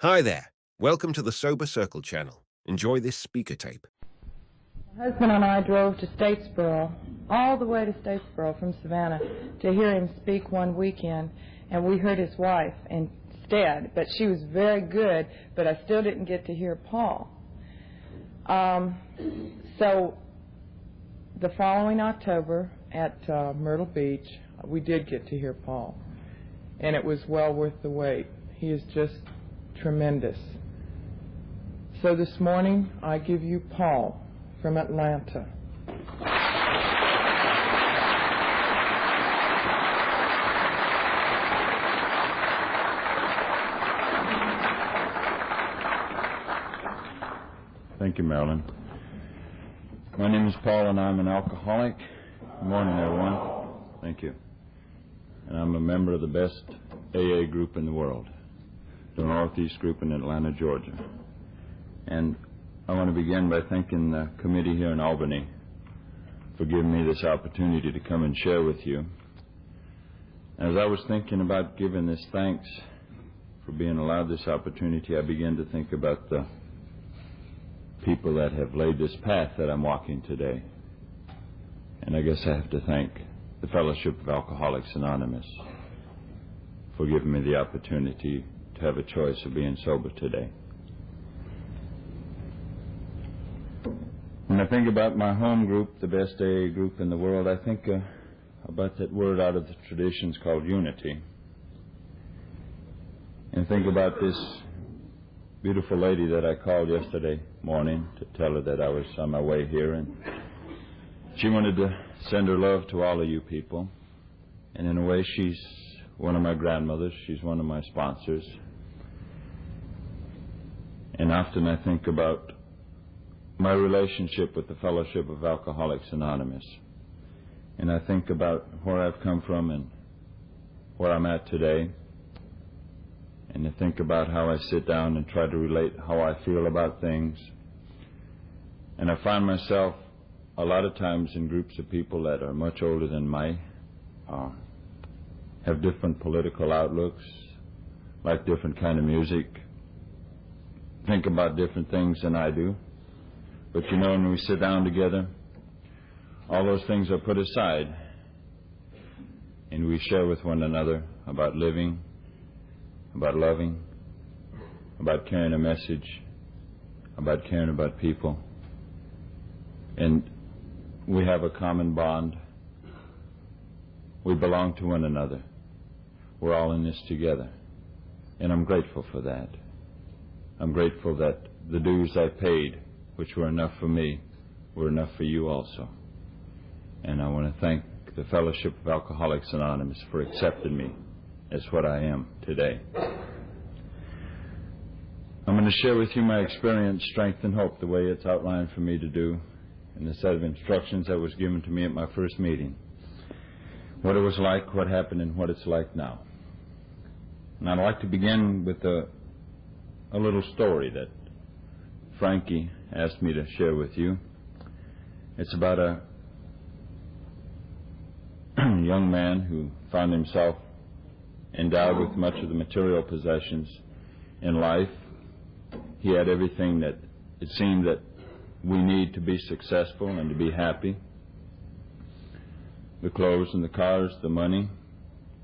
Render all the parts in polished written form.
Hi there. Welcome to the Sober Circle channel. Enjoy this speaker tape. My husband and I drove to Statesboro, all the way to Statesboro from Savannah, to hear him speak one weekend, and we heard his wife instead, but she was very good, but I still didn't get to hear Paul. So the following October at Myrtle Beach, we did get to hear Paul, and it was well worth the wait. He is just tremendous. So this morning, I give you Paul from Atlanta. Thank you, Marilyn. My name is Paul, and I'm an alcoholic. Good morning, everyone. Thank you. And I'm a member of the best AA group in the world, the Northeast group in Atlanta, Georgia. And I want to begin by thanking the committee here in Albany for giving me this opportunity to come and share with you. As I was thinking about giving this thanks for being allowed this opportunity, I began to think about the people that have laid this path that I'm walking today. And I guess I have to thank the Fellowship of Alcoholics Anonymous for giving me the opportunity to have a choice of being sober today. When I think about my home group, the best AA group in the world, I think about that word out of the traditions called unity. And think about this beautiful lady that I called yesterday morning to tell her that I was on my way here, and she wanted to send her love to all of you people. And in a way, she's one of my grandmothers. She's one of my sponsors. And often I think about my relationship with the Fellowship of Alcoholics Anonymous. And I think about where I've come from and where I'm at today. And I think about how I sit down and try to relate how I feel about things. And I find myself a lot of times in groups of people that are much older than have different political outlooks, like different kind of music, think about different things than I do. But you know, when we sit down together, all those things are put aside, and we share with one another about living, about loving, about carrying a message, about caring about people. And we have a common bond. We belong to one another. We're all in this together. And I'm grateful for that. I'm grateful that the dues I paid, which were enough for me, were enough for you also. And I want to thank the Fellowship of Alcoholics Anonymous for accepting me as what I am today. I'm going to share with you my experience, strength, and hope, the way it's outlined for me to do in the set of instructions that was given to me at my first meeting. What it was like, what happened, and what it's like now. And I'd like to begin with a little story that Frankie asked me to share with you. It's about a young man who found himself endowed with much of the material possessions in life. He had everything that it seemed that we need to be successful and to be happy. The clothes and the cars, the money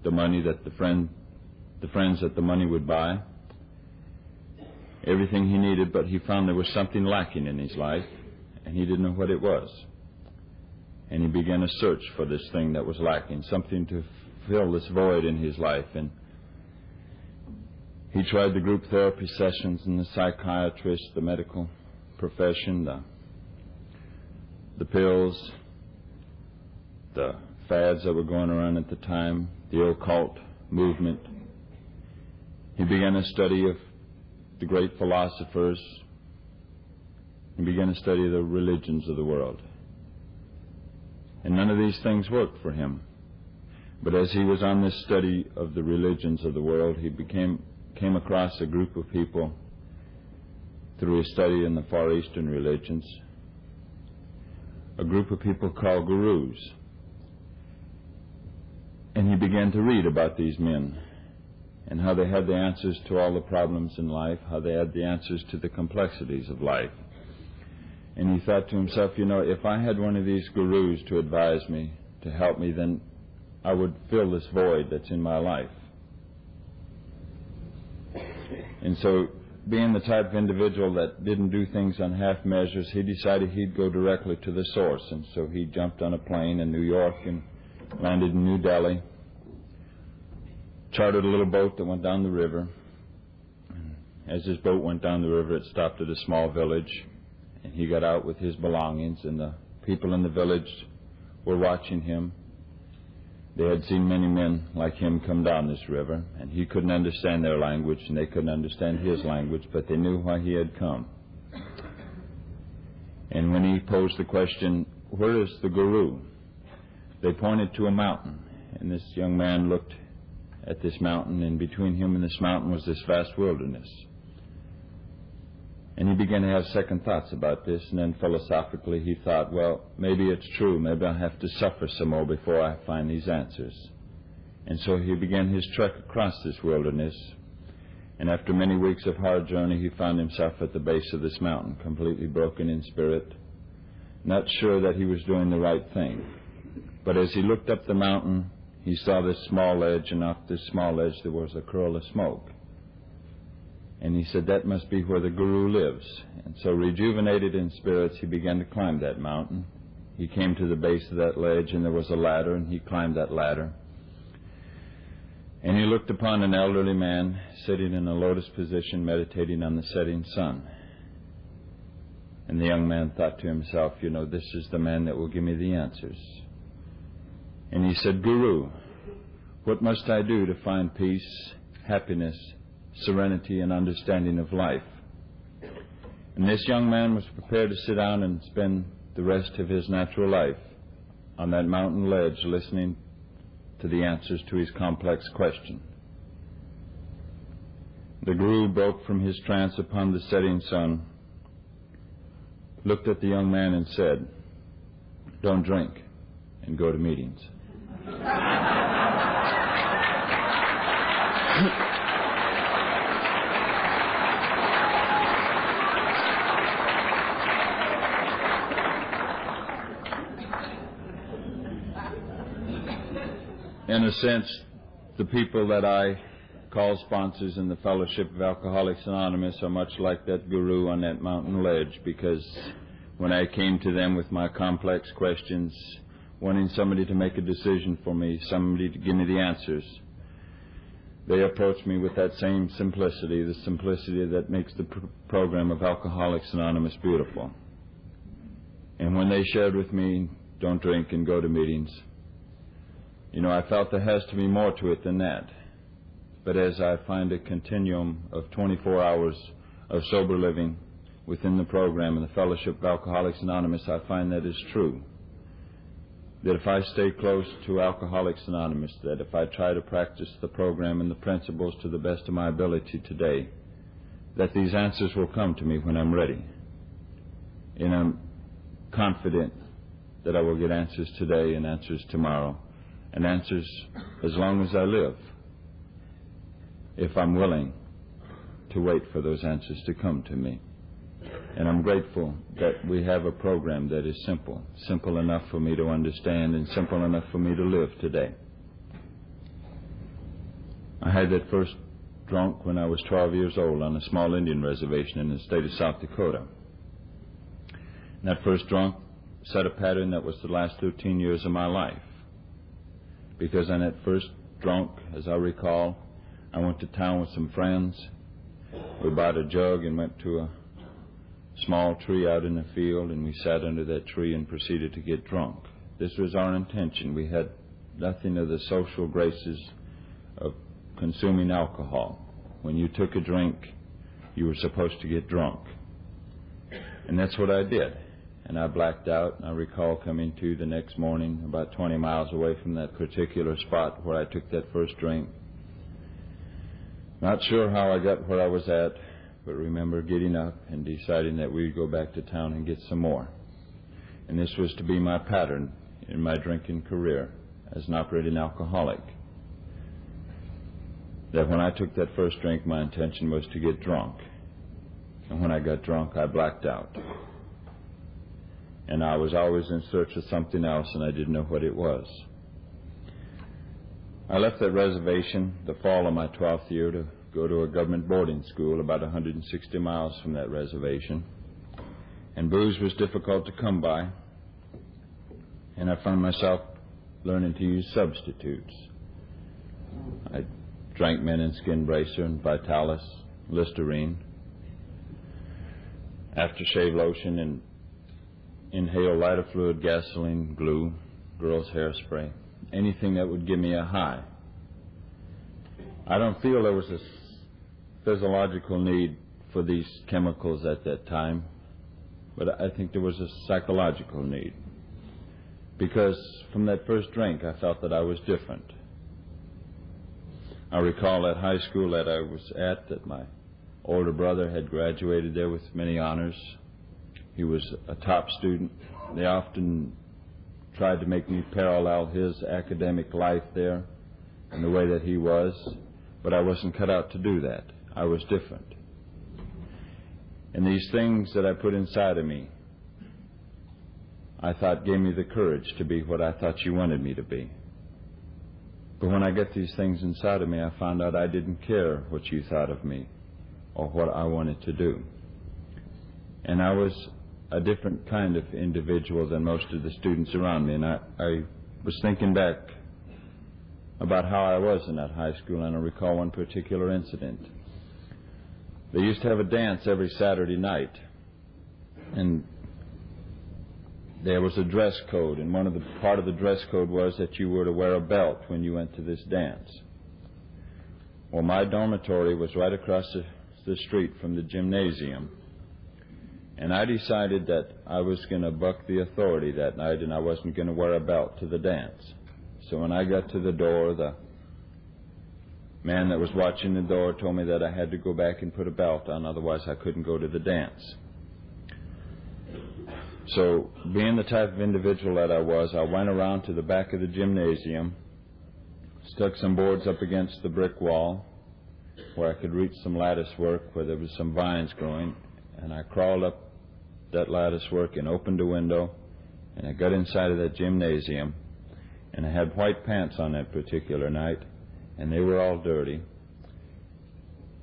that the friends that the money would buy. Everything he needed, but he found there was something lacking in his life, and he didn't know what it was. And he began a search for this thing that was lacking, something to fill this void in his life. And he tried the group therapy sessions and the psychiatrist, the medical profession, the pills, the fads that were going around at the time, the occult movement. He began a study of the great philosophers. He began to study the religions of the world. And none of these things worked for him. But as he was on this study of the religions of the world, he came across a group of people through his study in the Far Eastern religions, a group of people called gurus. And he began to read about these men and how they had the answers to all the problems in life, how they had the answers to the complexities of life. And he thought to himself, if I had one of these gurus to advise me, to help me, then I would fill this void that's in my life. And so, being the type of individual that didn't do things on half measures, he decided he'd go directly to the source. And so he jumped on a plane in New York and landed in New Delhi, chartered a little boat that went down the river. As his boat went down the river, it stopped at a small village, and he got out with his belongings, and the people in the village were watching him. They had seen many men like him come down this river, and he couldn't understand their language, and they couldn't understand his language, but they knew why he had come. And when he posed the question, "Where is the guru?" they pointed to a mountain, and this young man looked at this mountain, and between him and this mountain was this vast wilderness. And he began to have second thoughts about this, and then philosophically he thought, well, maybe it's true. Maybe I'll have to suffer some more before I find these answers. And so he began his trek across this wilderness, and after many weeks of hard journey, he found himself at the base of this mountain, completely broken in spirit, not sure that he was doing the right thing. But as he looked up the mountain, he saw this small ledge, and off this small ledge there was a curl of smoke. And he said, that must be where the guru lives. And so, rejuvenated in spirits, he began to climb that mountain. He came to the base of that ledge, and there was a ladder, and he climbed that ladder. And he looked upon an elderly man sitting in a lotus position, meditating on the setting sun. And the young man thought to himself, this is the man that will give me the answers. And he said, Guru, what must I do to find peace, happiness, serenity, and understanding of life? And this young man was prepared to sit down and spend the rest of his natural life on that mountain ledge listening to the answers to his complex question. The Guru broke from his trance upon the setting sun, looked at the young man and said, don't drink and go to meetings. In a sense, the people that I call sponsors in the Fellowship of Alcoholics Anonymous are much like that guru on that mountain ledge, because when I came to them with my complex questions, wanting somebody to make a decision for me, somebody to give me the answers, they approached me with that same simplicity, the simplicity that makes the program of Alcoholics Anonymous beautiful. And when they shared with me, don't drink and go to meetings, I felt there has to be more to it than that. But as I find a continuum of 24 hours of sober living within the program and the Fellowship of Alcoholics Anonymous, I find that is true. That if I stay close to Alcoholics Anonymous, that if I try to practice the program and the principles to the best of my ability today, that these answers will come to me when I'm ready. And I'm confident that I will get answers today and answers tomorrow, and answers as long as I live, if I'm willing to wait for those answers to come to me. And I'm grateful that we have a program that is simple enough for me to understand and simple enough for me to live today. I had that first drunk when I was 12 years old on a small Indian reservation in the state of South Dakota. And that first drunk set a pattern that was the last 13 years of my life. Because on that first drunk, as I recall, I went to town with some friends. We bought a jug and went to a small tree out in the field, and we sat under that tree and proceeded to get drunk. This was our intention. We had nothing of the social graces of consuming alcohol. When you took a drink, you were supposed to get drunk. And that's what I did. And I blacked out, and I recall coming to the next morning about 20 miles away from that particular spot where I took that first drink. Not sure how I got where I was at, but remember getting up and deciding that we'd go back to town and get some more. And this was to be my pattern in my drinking career as an operating alcoholic. that when I took that first drink, my intention was to get drunk. And when I got drunk, I blacked out. And I was always in search of something else, and I didn't know what it was. I left that reservation the fall of my 12th year to go to a government boarding school about 160 miles from that reservation. And booze was difficult to come by, and I found myself learning to use substitutes. I drank Menin Skin Bracer and Vitalis, Listerine, aftershave lotion, and inhale lighter fluid, gasoline, glue, girls' hairspray, anything that would give me a high. I don't feel there was a physiological need for these chemicals at that time, but I think there was a psychological need. Because from that first drink, I felt that I was different. I recall at high school that I was at that my older brother had graduated there with many honors. He was a top student. They often tried to make me parallel his academic life there in the way that he was, but I wasn't cut out to do that. I was different. And these things that I put inside of me, I thought gave me the courage to be what I thought you wanted me to be. But when I got these things inside of me, I found out I didn't care what you thought of me or what I wanted to do. And I was a different kind of individual than most of the students around me. And I was thinking back about how I was in that high school, and I recall one particular incident. They used to have a dance every Saturday night, and there was a dress code, and part of the dress code was that you were to wear a belt when you went to this dance. Well, my dormitory was right across the street from the gymnasium, and I decided that I was going to buck the authority that night, and I wasn't going to wear a belt to the dance. So when I got to the door, the man that was watching the door told me that I had to go back and put a belt on, otherwise I couldn't go to the dance. So, being the type of individual that I was, I went around to the back of the gymnasium, stuck some boards up against the brick wall where I could reach some lattice work where there was some vines growing, and I crawled up that lattice work and opened a window, and I got inside of that gymnasium, and I had white pants on that particular night, and they were all dirty,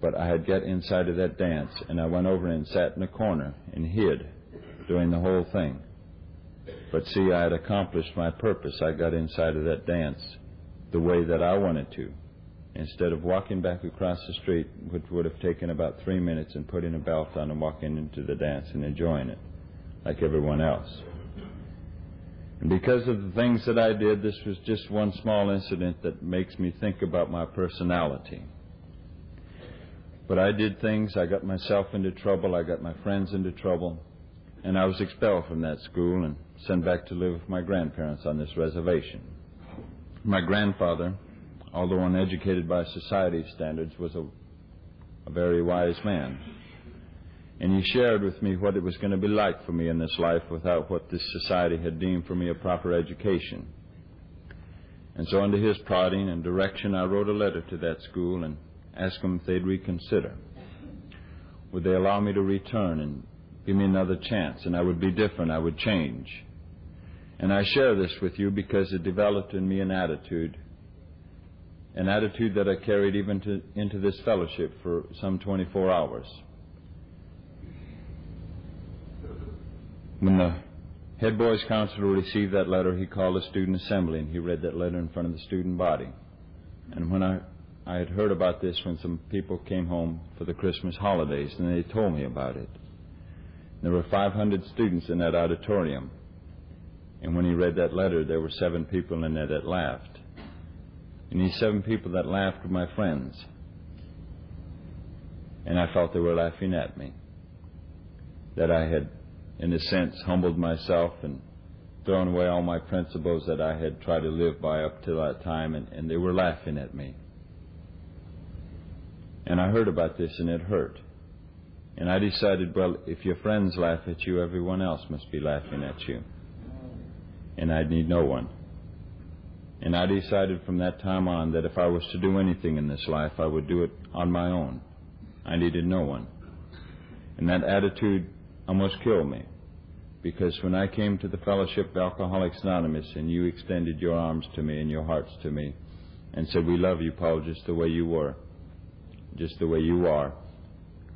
but I had got inside of that dance, and I went over and sat in a corner and hid during the whole thing. But see, I had accomplished my purpose. I got inside of that dance the way that I wanted to, instead of walking back across the street, which would have taken about 3 minutes, and putting a belt on and walking into the dance and enjoying it like everyone else. And because of the things that I did, this was just one small incident that makes me think about my personality. But I did things, I got myself into trouble, I got my friends into trouble, and I was expelled from that school and sent back to live with my grandparents on this reservation. My grandfather, although uneducated by society standards, was a very wise man. And he shared with me what it was going to be like for me in this life without what this society had deemed for me a proper education. And so under his prodding and direction, I wrote a letter to that school and asked them if they'd reconsider. Would they allow me to return and give me another chance, and I would be different, I would change. And I share this with you because it developed in me an attitude that I carried even into this fellowship for some 24 hours. When the head boys counselor received that letter, he called a student assembly, and he read that letter in front of the student body. And when I had heard about this when some people came home for the Christmas holidays, and they told me about it. There were 500 students in that auditorium, and when he read that letter, there were 7 people in there that laughed. And these 7 people that laughed were my friends. And I felt they were laughing at me. That I had, in a sense, humbled myself and thrown away all my principles that I had tried to live by up to that time, and they were laughing at me. And I heard about this, and it hurt. And I decided, well, if your friends laugh at you, everyone else must be laughing at you. And I'd need no one. And I decided from that time on that if I was to do anything in this life, I would do it on my own. I needed no one. And that attitude almost killed me, because when I came to the Fellowship of Alcoholics Anonymous and you extended your arms to me and your hearts to me and said, "We love you, Paul, just the way you were, just the way you are,"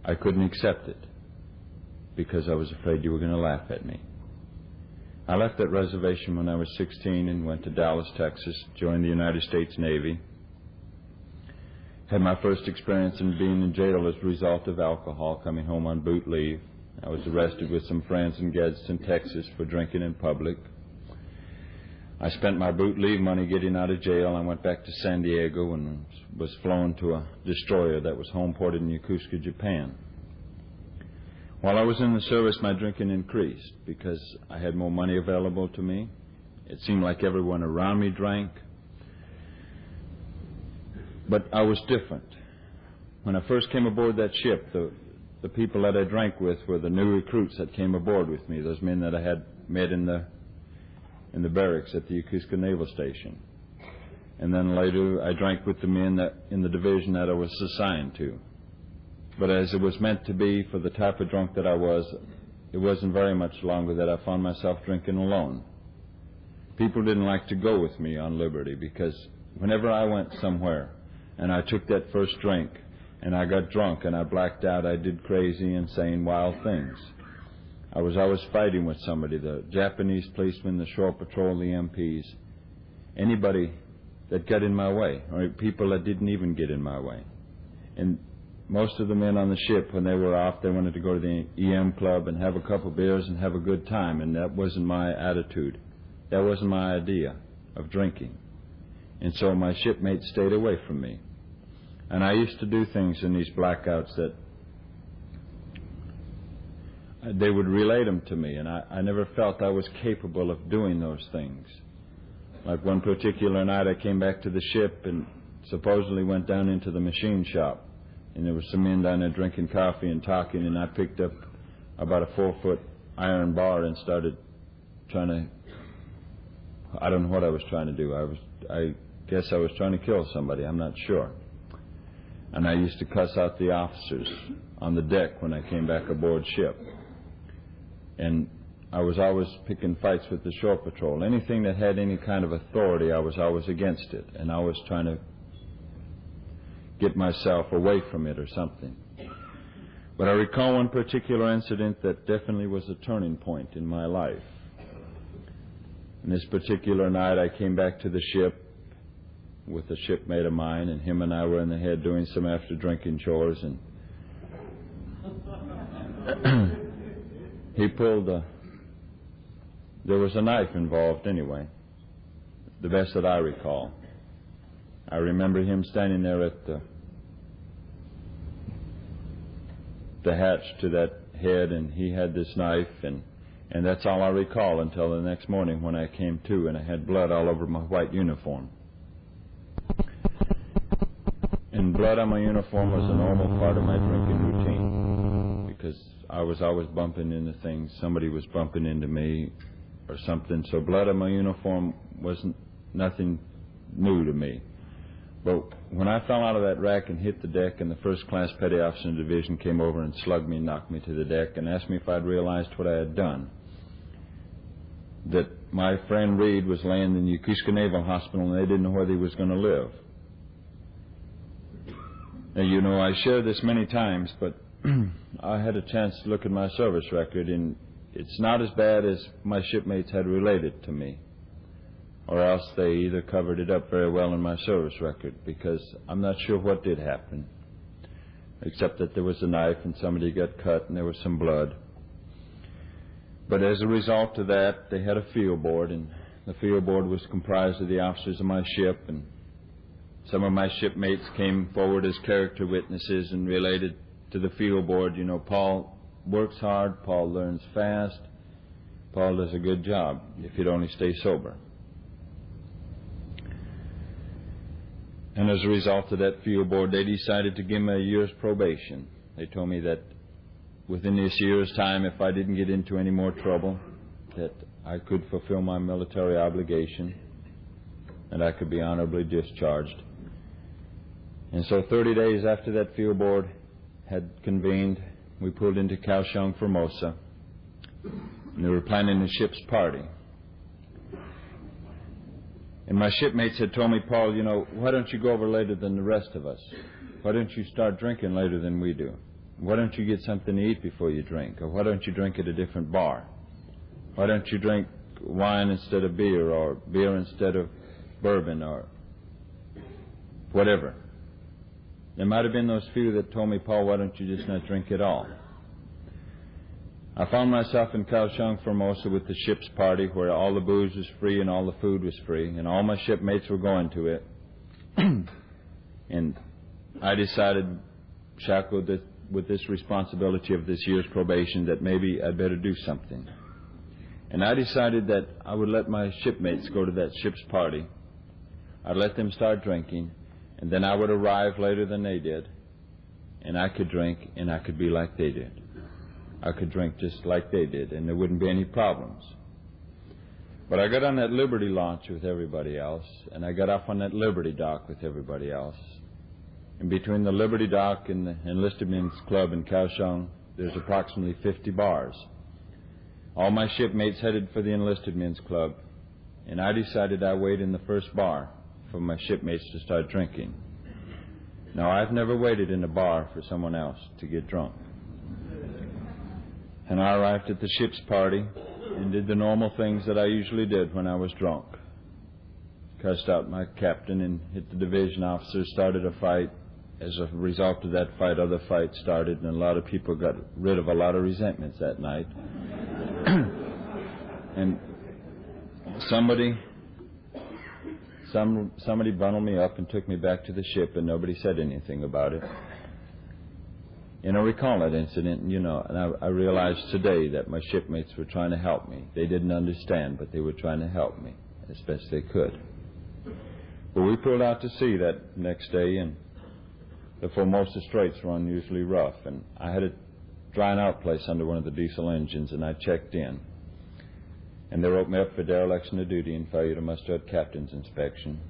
I couldn't accept it because I was afraid you were going to laugh at me. I left that reservation when I was 16 and went to Dallas, Texas, joined the United States Navy. Had my first experience in being in jail as a result of alcohol, coming home on boot leave. I was arrested with some friends in Gadsden, Texas for drinking in public. I spent my boot leave money getting out of jail. I went back to San Diego and was flown to a destroyer that was home ported in Yokosuka, Japan. While I was in the service, my drinking increased because I had more money available to me. It seemed like everyone around me drank. But I was different. When I first came aboard that ship, the people that I drank with were the new recruits that came aboard with me, those men that I had met in the barracks at the Yokosuka Naval Station. And then later I drank with the men that in the division that I was assigned to. But as it was meant to be for the type of drunk that I was, it wasn't very much longer that I found myself drinking alone. People didn't like to go with me on Liberty because whenever I went somewhere and I took that first drink and I got drunk and I blacked out, I did crazy and saying wild things. I was always fighting with somebody, the Japanese policemen, the shore patrol, the MPs, anybody that got in my way, or people that didn't even get in my way. And most of the men on the ship, when they were off, they wanted to go to the EM club and have a couple beers and have a good time, and that wasn't my attitude. That wasn't my idea of drinking. And so my shipmates stayed away from me. And I used to do things in these blackouts that they would relate them to me, and I never felt I was capable of doing those things. Like one particular night I came back to the ship and supposedly went down into the machine shop. And there were some men down there drinking coffee and talking, and I picked up about a 4-foot iron bar and started trying to, I don't know what I was trying to do. I guess I was trying to kill somebody, I'm not sure. And I used to cuss out the officers on the deck when I came back aboard ship. And I was always picking fights with the shore patrol. Anything that had any kind of authority, I was always against it, and I was trying to get myself away from it or something. But I recall one particular incident that definitely was a turning point in my life. And this particular night I came back to the ship with a shipmate of mine, and him and I were in the head doing some after drinking chores, and he pulled there was a knife involved anyway, the best that I recall. I remember him standing there at the hatch to that head, and he had this knife, and that's all I recall until the next morning when I came to and I had blood all over my white uniform. And blood on my uniform was a normal part of my drinking routine because I was always bumping into things. Somebody was bumping into me or something, so blood on my uniform wasn't nothing new to me. But when I fell out of that rack and hit the deck, and the first class petty officer in the division came over and slugged me and knocked me to the deck and asked me if I'd realized what I had done, that my friend Reed was laying in the Yokosuka Naval Hospital and they didn't know whether he was going to live. Now, you know, I shared this many times, but I had a chance to look at my service record, and it's not as bad as my shipmates had related to me. Or else they either covered it up very well in my service record, because I'm not sure what did happen, except that there was a knife and somebody got cut and there was some blood. But as a result of that, they had a field board, and the field board was comprised of the officers of my ship, and some of my shipmates came forward as character witnesses and related to the field board, you know, Paul works hard, Paul learns fast, Paul does a good job if he'd only stay sober. And as a result of that field board, they decided to give me a year's probation. They told me that within this year's time, if I didn't get into any more trouble, that I could fulfill my military obligation. and I could be honorably discharged. And so 30 days after that field board had convened, we pulled into Kaohsiung, Formosa, and they were planning a ship's party. And my shipmates had told me, Paul, you know, why don't you go over later than the rest of us? Why don't you start drinking later than we do? Why don't you get something to eat before you drink? Or why don't you drink at a different bar? Why don't you drink wine instead of beer, or beer instead of bourbon, or whatever? There might have been those few that told me, Paul, why don't you just not drink at all? I found myself in Kaohsiung, Formosa, with the ship's party, where all the booze was free and all the food was free, and all my shipmates were going to it. And I decided, shackled with this responsibility of this year's probation, that maybe I'd better do something. And I decided that I would let my shipmates go to that ship's party. I'd let them start drinking, and then I would arrive later than they did, and I could drink, and I could be like they did. I could drink just like they did, and there wouldn't be any problems. But I got on that Liberty launch with everybody else, and I got off on that Liberty dock with everybody else. And between the Liberty dock and the Enlisted Men's Club in Kaohsiung, there's approximately 50 bars. All my shipmates headed for the Enlisted Men's Club, and I decided I'd wait in the first bar for my shipmates to start drinking. Now, I've never waited in a bar for someone else to get drunk. And I arrived at the ship's party and did the normal things that I usually did when I was drunk. Cussed out my captain and hit the division officer, started a fight. As a result of that fight, other fights started, and a lot of people got rid of a lot of resentments that night. And somebody bundled me up and took me back to the ship, and nobody said anything about it. And I recall that incident, and I realized today that my shipmates were trying to help me. They didn't understand, but they were trying to help me as best they could. But we pulled out to sea that next day, and the Formosa Straits were unusually rough, and I had a drying out place under one of the diesel engines, and I checked in. And they wrote me up for dereliction of duty and failure to muster at captain's inspection.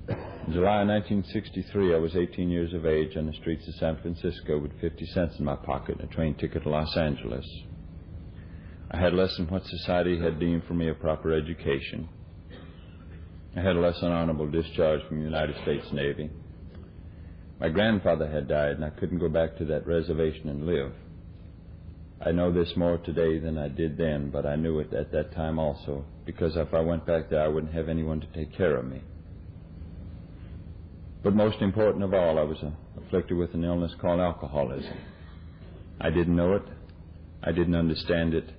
In July 1963, I was 18 years of age on the streets of San Francisco with 50 cents in my pocket and a train ticket to Los Angeles. I had less than what society had deemed for me a proper education. I had a less than honorable discharge from the United States Navy. My grandfather had died, and I couldn't go back to that reservation and live. I know this more today than I did then, but I knew it at that time also, because if I went back there, I wouldn't have anyone to take care of me. But most important of all, I was afflicted with an illness called alcoholism. I didn't know it, I didn't understand it,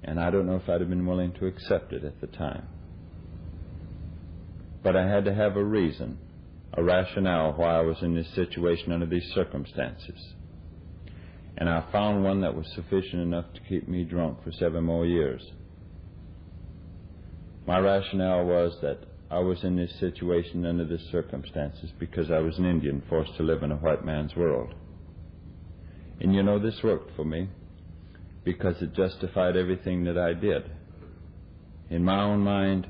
and I don't know if I'd have been willing to accept it at the time. But I had to have a reason, a rationale why I was in this situation under these circumstances. And I found one that was sufficient enough to keep me drunk for 7 more years. My rationale was that I was in this situation under these circumstances because I was an Indian forced to live in a white man's world. And this worked for me because it justified everything that I did. In my own mind,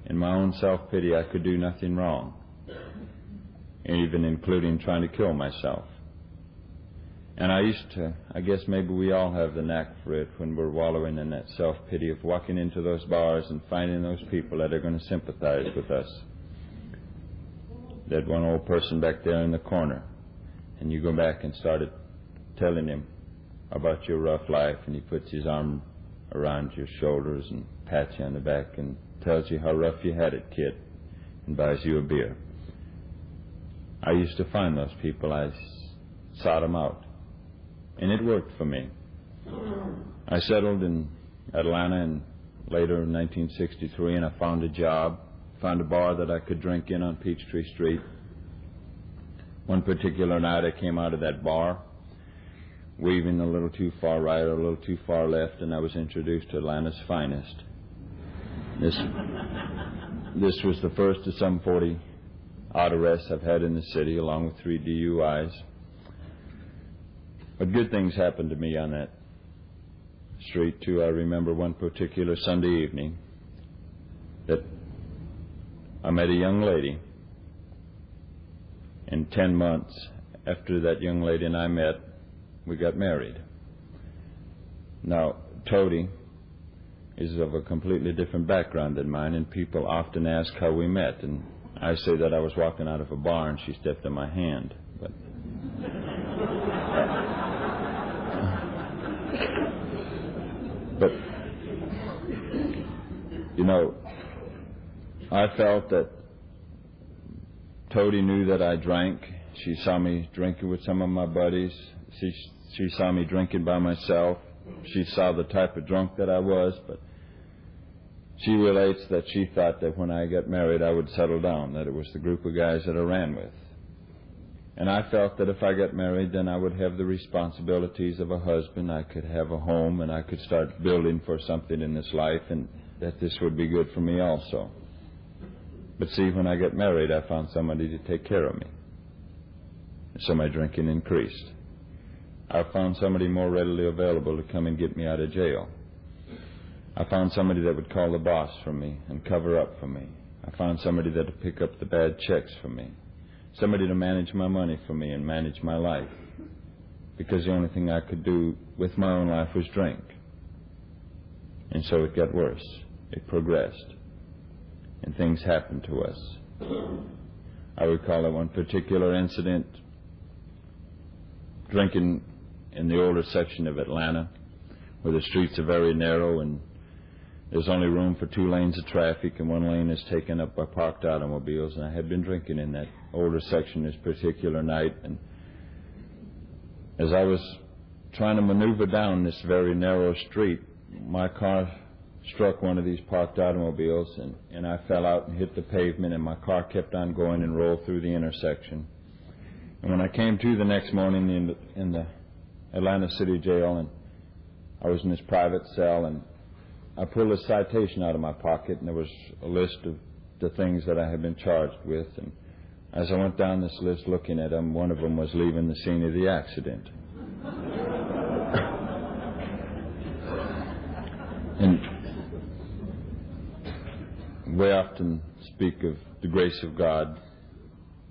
in my own self-pity, I could do nothing wrong, even including trying to kill myself. And I guess maybe we all have the knack for it when we're wallowing in that self-pity of walking into those bars and finding those people that are going to sympathize with us. That one old person back there in the corner, and you go back and started telling him about your rough life, and he puts his arm around your shoulders and pats you on the back and tells you how rough you had it, kid, and buys you a beer. I used to find those people. I sought them out. And it worked for me. I settled in Atlanta in later in 1963, and I found a job, found a bar that I could drink in on Peachtree Street. One particular night I came out of that bar, weaving a little too far right or a little too far left, and I was introduced to Atlanta's finest. This was the first of some 40 odd arrests I've had in the city, along with 3 DUIs. But good things happened to me on that street, too. I remember one particular Sunday evening that I met a young lady, and 10 months after that young lady and I met, we got married. Now, Toady is of a completely different background than mine, and people often ask how we met, and I say that I was walking out of a bar and she stepped on my hand. But you know, I felt that Toady knew that I drank. She saw me drinking with some of my buddies. She saw me drinking by myself. She saw the type of drunk that I was, but she relates that she thought that when I got married I would settle down, that it was the group of guys that I ran with. And I felt that if I got married, then I would have the responsibilities of a husband, I could have a home, and I could start building for something in this life, and that this would be good for me also. But see, when I got married, I found somebody to take care of me. So my drinking increased. I found somebody more readily available to come and get me out of jail. I found somebody that would call the boss for me and cover up for me. I found somebody that would pick up the bad checks for me. Somebody to manage my money for me and manage my life. Because the only thing I could do with my own life was drink. And so it got worse. It progressed. And things happened to us. I recall that one particular incident, drinking in the older section of Atlanta, where the streets are very narrow and there's only room for 2 lanes of traffic, and 1 lane is taken up by parked automobiles. And I had been drinking in that older section this particular night, and as I was trying to maneuver down this very narrow street, my car struck one of these parked automobiles, and I fell out and hit the pavement, and my car kept on going and rolled through the intersection. And when I came to the next morning in the Atlanta City Jail, and I was in this private cell, and I pulled a citation out of my pocket, and there was a list of the things that I had been charged with. And as I went down this list looking at them, one of them was leaving the scene of the accident. And we often speak of the grace of God,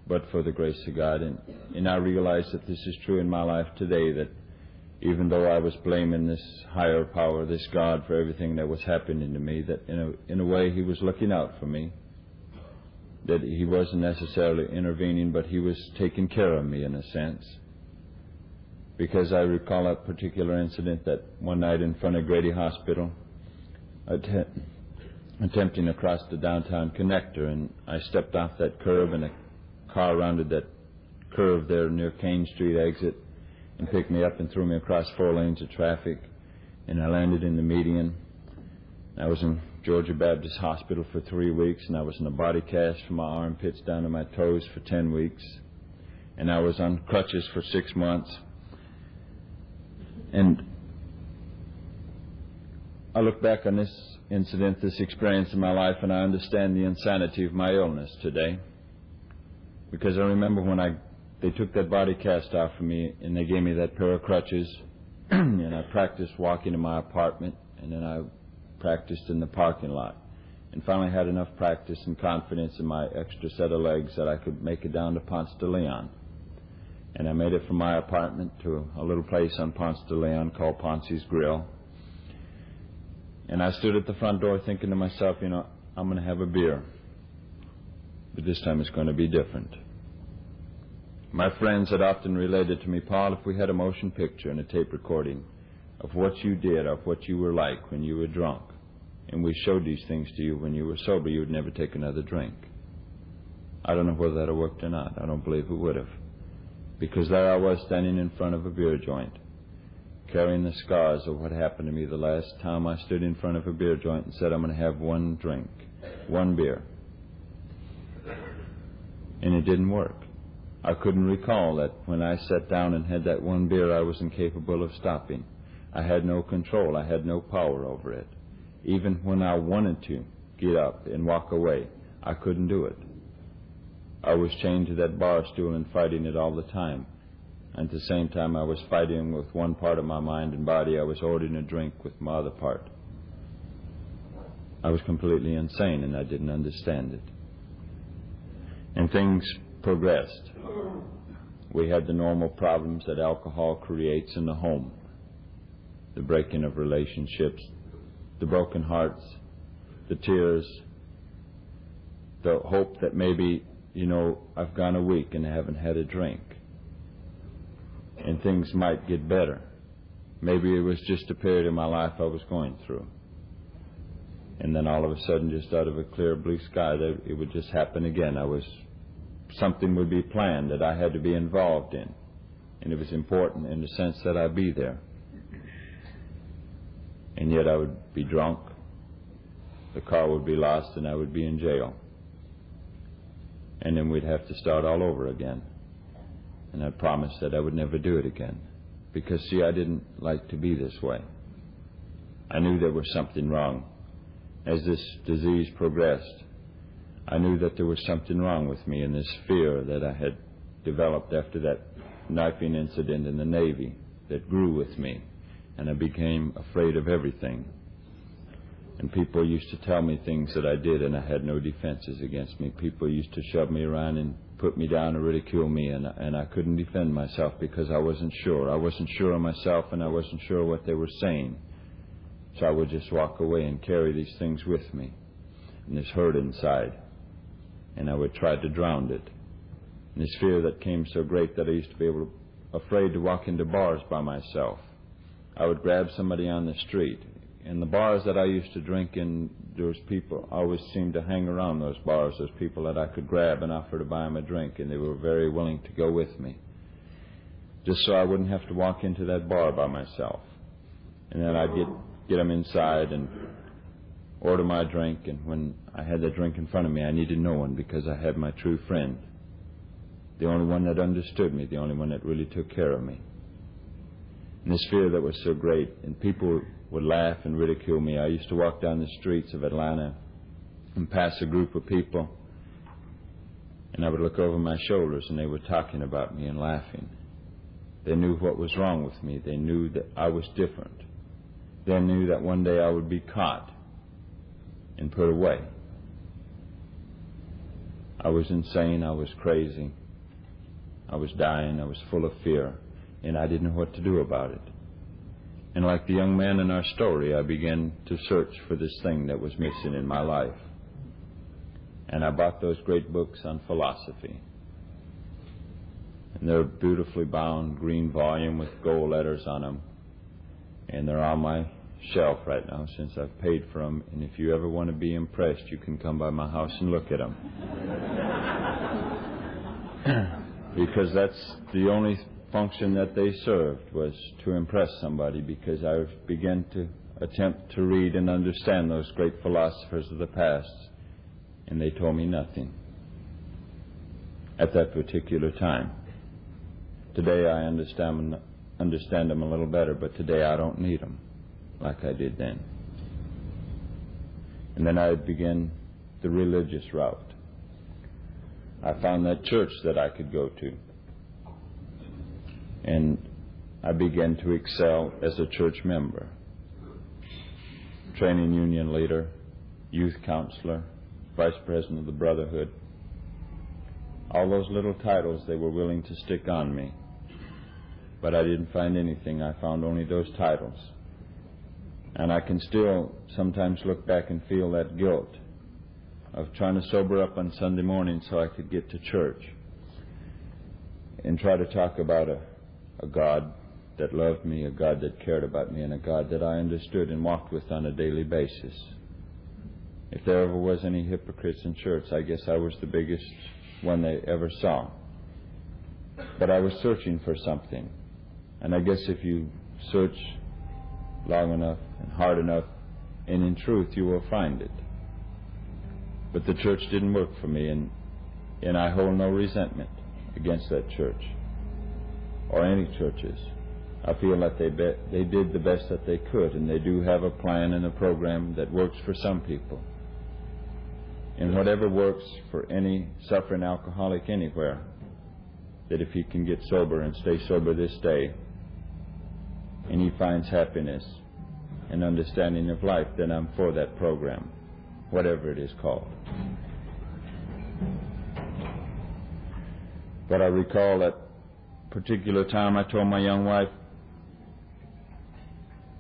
but for the grace of God. And I realize that this is true in my life today, that even though I was blaming this higher power, this God, for everything that was happening to me, that in a way He was looking out for me, that He wasn't necessarily intervening, but He was taking care of me in a sense. Because I recall a particular incident that one night in front of Grady Hospital, attempting to cross the downtown connector, and I stepped off that curb, and a car rounded that curve there near Kane Street exit and picked me up and threw me across 4 lanes of traffic, and I landed in the median. I was in Georgia Baptist Hospital for 3 weeks, and I was in a body cast from my armpits down to my toes for 10 weeks, and I was on crutches for 6 months. And I look back on this incident, this experience in my life, and I understand the insanity of my illness today. Because I remember when they took that body cast off of me, and they gave me that pair of crutches, and I practiced walking in my apartment, and then I practiced in the parking lot, and finally had enough practice and confidence in my extra set of legs that I could make it down to Ponce de Leon. And I made it from my apartment to a little place on Ponce de Leon called Ponce's Grill. And I stood at the front door thinking to myself, you know, I'm going to have a beer, but this time it's going to be different. My friends had often related to me, Paul, if we had a motion picture and a tape recording of what you did, of what you were like when you were drunk, and we showed these things to you when you were sober, you would never take another drink. I don't know whether that would have worked or not. I don't believe it would have. Because there I was standing in front of a beer joint, carrying the scars of what happened to me the last time I stood in front of a beer joint and said, I'm going to have 1 drink, 1 beer. And it didn't work. I couldn't recall that when I sat down and had that 1 beer, I was incapable of stopping. I had no control. I had no power over it. Even when I wanted to get up and walk away, I couldn't do it. I was chained to that bar stool and fighting it all the time. And at the same time I was fighting with one part of my mind and body, I was ordering a drink with my other part. I was completely insane, and I didn't understand it. And things progressed. We had the normal problems that alcohol creates in the home. The breaking of relationships, the broken hearts, the tears, the hope that maybe, I've gone a week and I haven't had a drink. And things might get better. Maybe it was just a period of my life I was going through. And then all of a sudden, just out of a clear blue sky, it would just happen again. Something would be planned that I had to be involved in. And it was important in the sense that I'd be there. And yet I would be drunk, the car would be lost, and I would be in jail. And then we'd have to start all over again. And I promised that I would never do it again. Because, see, I didn't like to be this way. I knew there was something wrong. As this disease progressed, I knew that there was something wrong with me, and this fear that I had developed after that knifing incident in the Navy that grew with me, and I became afraid of everything. And people used to tell me things that I did, and I had no defenses against me. People used to shove me around and put me down and ridicule me, and I couldn't defend myself because I wasn't sure. I wasn't sure of myself, and I wasn't sure what they were saying. So I would just walk away and carry these things with me, and this hurt inside, and I would try to drown it. And this fear that came so great that I used to be afraid to walk into bars by myself. I would grab somebody on the street. In the bars that I used to drink in, there was people always seemed to hang around those bars. Those people that I could grab and offer to buy them a drink, and they were very willing to go with me, just so I wouldn't have to walk into that bar by myself. And then I'd get them inside and order my drink, and when I had that drink in front of me, I needed no one because I had my true friend, the only one that understood me, the only one that really took care of me. And this fear that was so great, and people would laugh and ridicule me. I used to walk down the streets of Atlanta and pass a group of people, and I would look over my shoulders, and they were talking about me and laughing. They knew what was wrong with me. They knew that I was different. They knew that one day I would be caught and put away. I was insane. I was crazy. I was dying. I was full of fear, and I didn't know what to do about it. And like the young man in our story, I began to search for this thing that was missing in my life. And I bought those great books on philosophy. And they're beautifully bound, green volume with gold letters on them. And they're on my shelf right now since I've paid for them. And if you ever want to be impressed, you can come by my house and look at them. Because that's the only function that they served, was to impress somebody, because I began to attempt to read and understand those great philosophers of the past, and they told me nothing at that particular time. Today I understand them a little better, but today I don't need them like I did then. And then I began the religious route. I found that church that I could go to. And I began to excel as a church member, training union leader, youth counselor, vice president of the Brotherhood. All those little titles they were willing to stick on me. But I didn't find anything. I found only those titles. And I can still sometimes look back and feel that guilt of trying to sober up on Sunday morning so I could get to church and try to talk about a God that loved me, a God that cared about me, and a God that I understood and walked with on a daily basis. If there ever was any hypocrites in church, I guess I was the biggest one they ever saw. But I was searching for something. And I guess if you search long enough and hard enough, and in truth, you will find it. But the church didn't work for me, and I hold no resentment against that church or any churches. I feel that they did the best that they could, and they do have a plan and a program that works for some people. And whatever works for any suffering alcoholic anywhere, that if he can get sober and stay sober this day, and he finds happiness and understanding of life, then I'm for that program, whatever it is called. But I recall that particular time I told my young wife,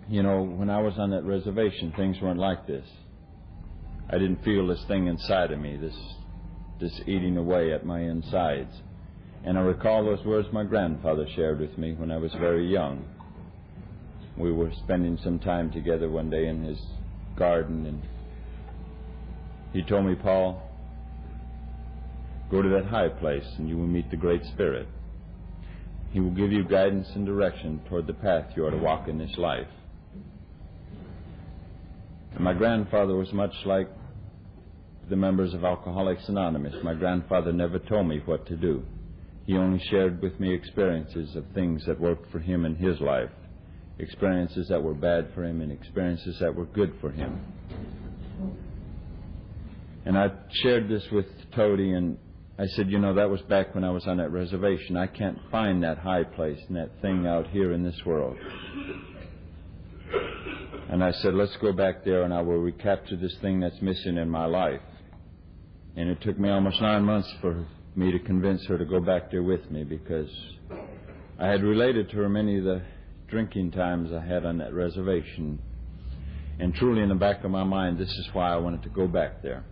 you know, when I was on that reservation, things weren't like this. I didn't feel this thing inside of me, this eating away at my insides. And I recall those words my grandfather shared with me when I was very young. We were spending some time together one day in his garden, and he told me, Paul, go to that high place and you will meet the Great Spirit. He will give you guidance and direction toward the path you are to walk in this life. And my grandfather was much like the members of Alcoholics Anonymous. My grandfather never told me what to do. He only shared with me experiences of things that worked for him in his life, experiences that were bad for him and experiences that were good for him. And I shared this with Toady, and I said, you know, that was back when I was on that reservation. I can't find that high place and that thing out here in this world. And I said, let's go back there and I will recapture this thing that's missing in my life. And it took me almost 9 months for me to convince her to go back there with me, because I had related to her many of the drinking times I had on that reservation. And truly in the back of my mind, this is why I wanted to go back there.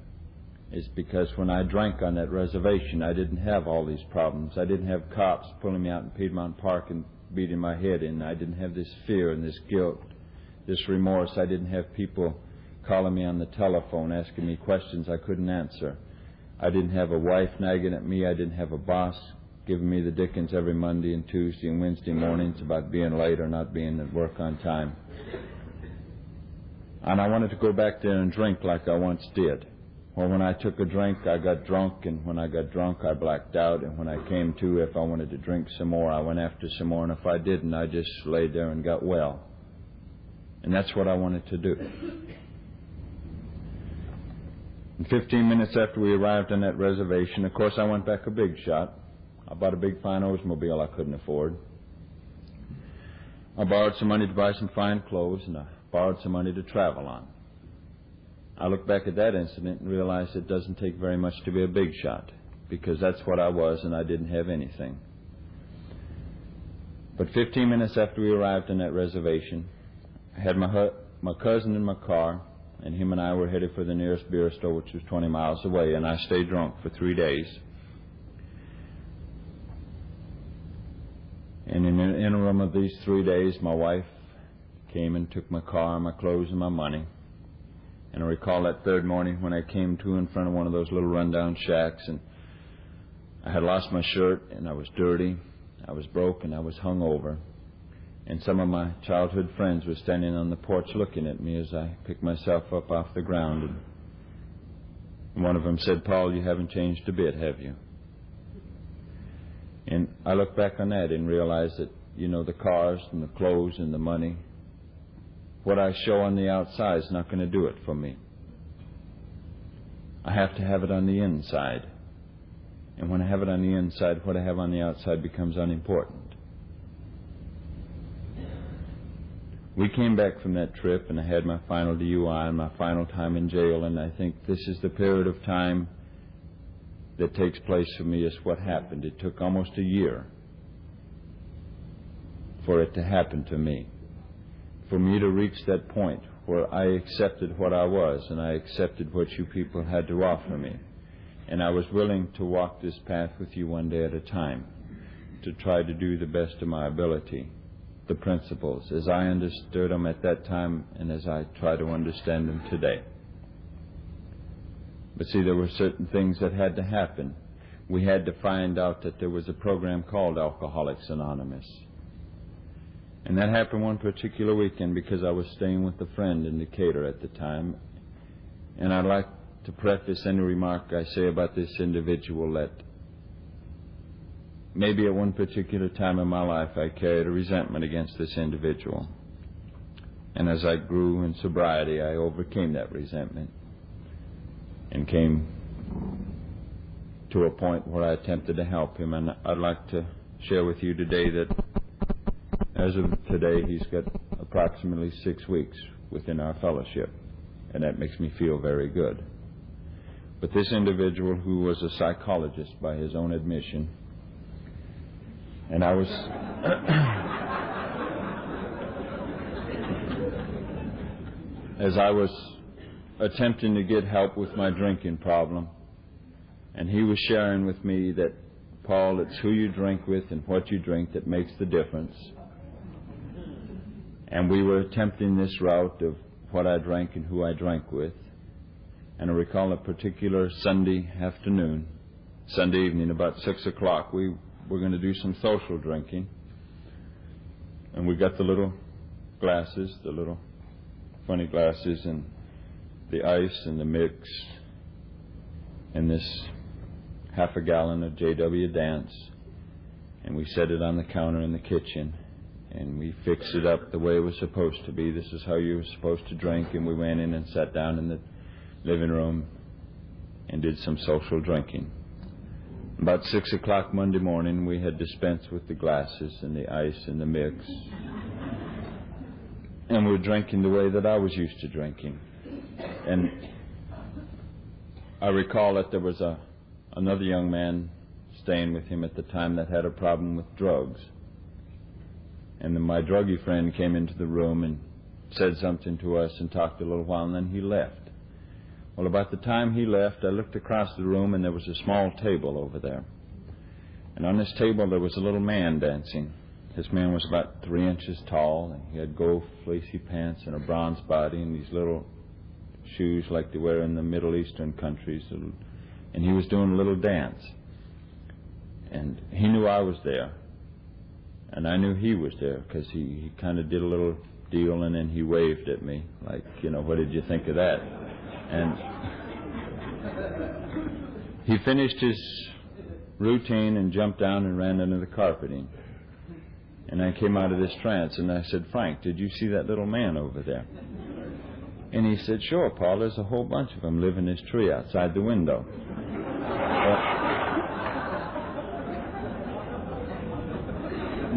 It's because when I drank on that reservation, I didn't have all these problems. I didn't have cops pulling me out in Piedmont Park and beating my head in. I didn't have this fear and this guilt, this remorse. I didn't have people calling me on the telephone, asking me questions I couldn't answer. I didn't have a wife nagging at me. I didn't have a boss giving me the dickens every Monday and Tuesday and Wednesday mornings about being late or not being at work on time. And I wanted to go back there and drink like I once did. Well, when I took a drink, I got drunk, and when I got drunk, I blacked out, and when I came to, if I wanted to drink some more, I went after some more, and if I didn't, I just laid there and got well. And that's what I wanted to do. And 15 minutes after we arrived on that reservation, of course, I went back a big shot. I bought a big fine Oldsmobile I couldn't afford. I borrowed some money to buy some fine clothes, and I borrowed some money to travel on. I look back at that incident and realize it doesn't take very much to be a big shot, because that's what I was, and I didn't have anything. But 15 minutes after we arrived on that reservation, I had my cousin in my car, and him and I were headed for the nearest beer store, which was 20 miles away, and I stayed drunk for 3 days. And in the interim of these 3 days, my wife came and took my car, my clothes, and my money. And I recall that third morning when I came to in front of one of those little rundown shacks, and I had lost my shirt, and I was dirty, I was broke, and I was hungover. And some of my childhood friends were standing on the porch looking at me as I picked myself up off the ground. And one of them said, Paul, you haven't changed a bit, have you? And I look back on that and realize that, you know, the cars and the clothes and the money, what I show on the outside is not going to do it for me. I have to have it on the inside. And when I have it on the inside, what I have on the outside becomes unimportant. We came back from that trip, and I had my final DUI and my final time in jail, and I think this is the period of time that takes place for me is what happened. It took almost a year for it to happen to me, for me to reach that point where I accepted what I was, and I accepted what you people had to offer me. And I was willing to walk this path with you one day at a time, to try to do the best of my ability. The principles as I understood them at that time and as I try to understand them today. But see, there were certain things that had to happen. We had to find out that there was a program called Alcoholics Anonymous. And that happened one particular weekend because I was staying with a friend in Decatur at the time. And I'd like to preface any remark I say about this individual that maybe at one particular time in my life I carried a resentment against this individual. And as I grew in sobriety, I overcame that resentment and came to a point where I attempted to help him. And I'd like to share with you today that as of today, he's got approximately 6 weeks within our fellowship, and that makes me feel very good. But this individual, who was a psychologist by his own admission, And I was as I was attempting to get help with my drinking problem, and he was sharing with me that, Paul, it's who you drink with and what you drink that makes the difference. And we were attempting this route of what I drank and who I drank with. And I recall a particular Sunday evening, about 6 o'clock, we were going to do some social drinking. And we got the little glasses, the little funny glasses, and the ice and the mix, and this half a gallon of J.W. Dance. And we set it on the counter in the kitchen. And we fixed it up the way it was supposed to be. This is how you were supposed to drink. And we went in and sat down in the living room and did some social drinking. About 6 o'clock Monday morning, we had dispensed with the glasses and the ice and the mix. And we were drinking the way that I was used to drinking. And I recall that there was another young man staying with him at the time that had a problem with drugs. And then my druggy friend came into the room and said something to us and talked a little while, and then he left. Well, about the time he left, I looked across the room, and there was a small table over there. And on this table, there was a little man dancing. This man was about 3 inches tall, and he had gold fleecy pants and a bronze body and these little shoes like they wear in the Middle Eastern countries. And he was doing a little dance. And he knew I was there. And I knew he was there because he kind of did a little deal, and then he waved at me like, what did you think of that? And he finished his routine and jumped down and ran under the carpeting. And I came out of this trance, and I said, Frank, did you see that little man over there? And he said, sure, Paul, there's a whole bunch of them live in this tree outside the window.